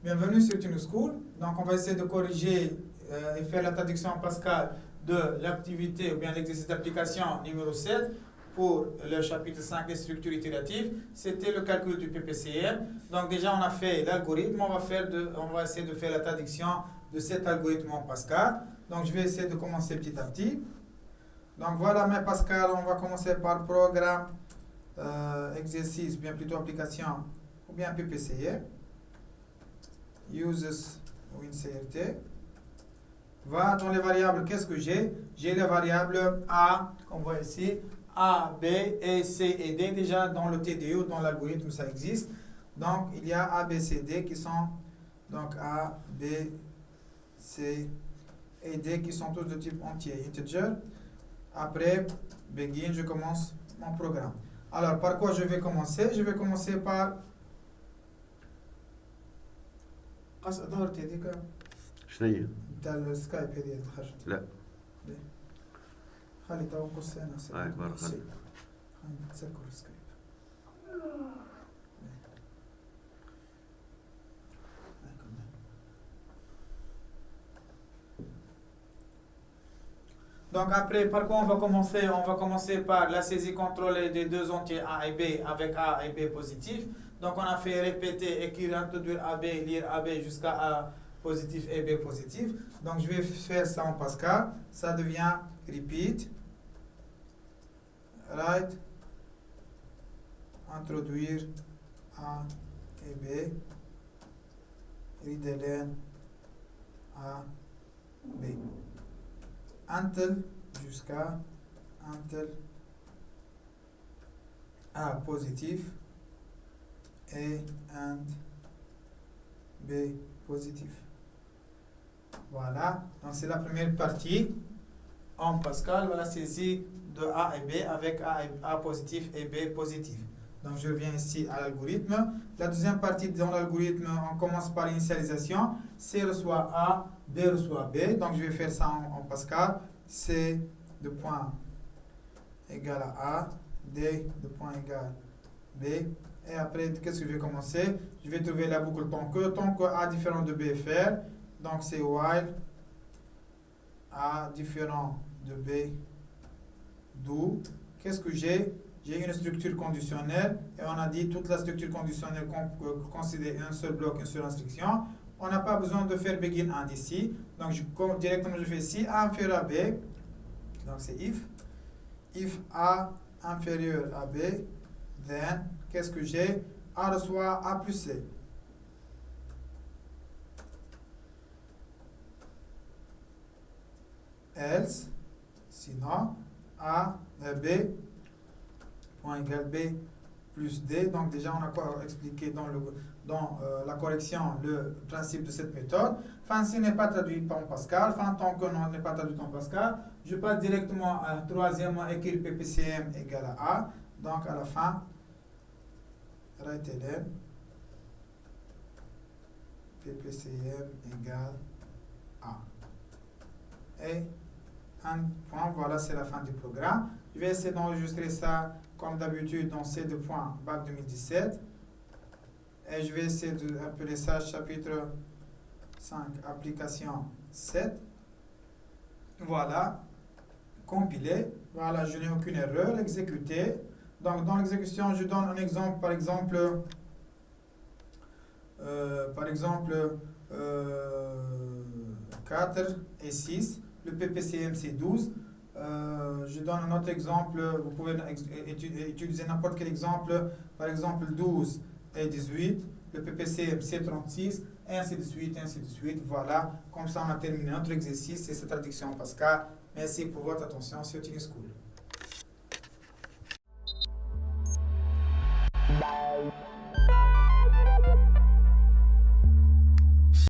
Bienvenue sur Tuning School. Donc, on va essayer de corriger et faire la traduction en Pascal de l'activité ou bien l'exercice d'application numéro 7 pour le chapitre 5 des structures itératives. C'était le calcul du PPCM. Donc, déjà, on a fait l'algorithme. On va essayer de faire la traduction de cet algorithme en Pascal. Donc, je vais essayer de commencer petit à petit. Donc, voilà mes Pascal. On va commencer par programme, exercice, bien plutôt application ou bien PPCM. Uses ou InCRT. Va dans les variables, qu'est-ce que j'ai? J'ai les variables A, qu'on voit ici, A, B, et C et D. Déjà dans le TDO, dans l'algorithme, ça existe. Donc, il y a A, B, C, D qui sont donc A, B, C et D qui sont tous de type entier, integer. Après, begin, je commence mon programme. Alors, par quoi je vais commencer? Je vais commencer par ظهر هذيك شنو هي؟ تاع السكايب هذه اللي خرجت. لا خلي تو نقص انا هاي بارك الله. خلي نسكر السكايب. Donc après, par quoi on va commencer? On va commencer par la saisie contrôlée des deux entiers A et B avec A et B positifs. Donc on a fait répéter, écrire, introduire AB, lire AB jusqu'à A positif et B positif. Donc je vais faire ça en Pascal. Ça devient repeat, write, introduire A et B, readln A, B. Until jusqu'à until A positif et and B positif. Voilà, donc c'est la première partie en Pascal, voilà, saisie de A et B avec A positif et B positif. Donc je reviens ici à l'algorithme. La deuxième partie dans l'algorithme, on commence par l'initialisation. C reçoit A, B reçoit B. Donc je vais faire ça en Pascal. C de point égale à A, D de point égale B. Et après, qu'est-ce que je vais commencer? Je vais trouver la boucle tant que A différent de B faire. Donc c'est while A différent de B do. Qu'est-ce que j'ai? J'ai une structure conditionnelle et on a dit toute la structure conditionnelle considère un seul bloc, une seule instruction. On n'a pas besoin de faire begin and ici. Donc directement je fais ici A inférieur à B. Donc c'est if A inférieur à B, then qu'est-ce que j'ai? A reçoit A plus C. Else, sinon A, B, point égal B plus D. Donc déjà on a quoi expliqué dans la correction le principe de cette méthode. Fancy n'est pas traduit en Pascal. Fin tant que non n'est pas traduit en Pascal. Je passe directement à troisièmement écrire PPCM égale à A. Donc à la fin, write-ln PPCM égale A. Et un point, voilà, c'est la fin du programme. Je vais essayer d'enregistrer ça comme d'habitude dans C2 points bac 2017. Et je vais essayer d'appeler ça chapitre 5, application 7. Voilà, compilé. Voilà, je n'ai aucune erreur, exécuté. Donc dans l'exécution, je donne un exemple, par exemple 4 et 6. Le PPCM c'est 12. Je donne un autre exemple, vous pouvez utiliser n'importe quel exemple, par exemple 12 et 18, le PPCM c'est 36, et ainsi de suite, ainsi de suite. Voilà, comme ça on a terminé notre exercice et cette traduction en Pascal. Merci pour votre attention sur Tuning School.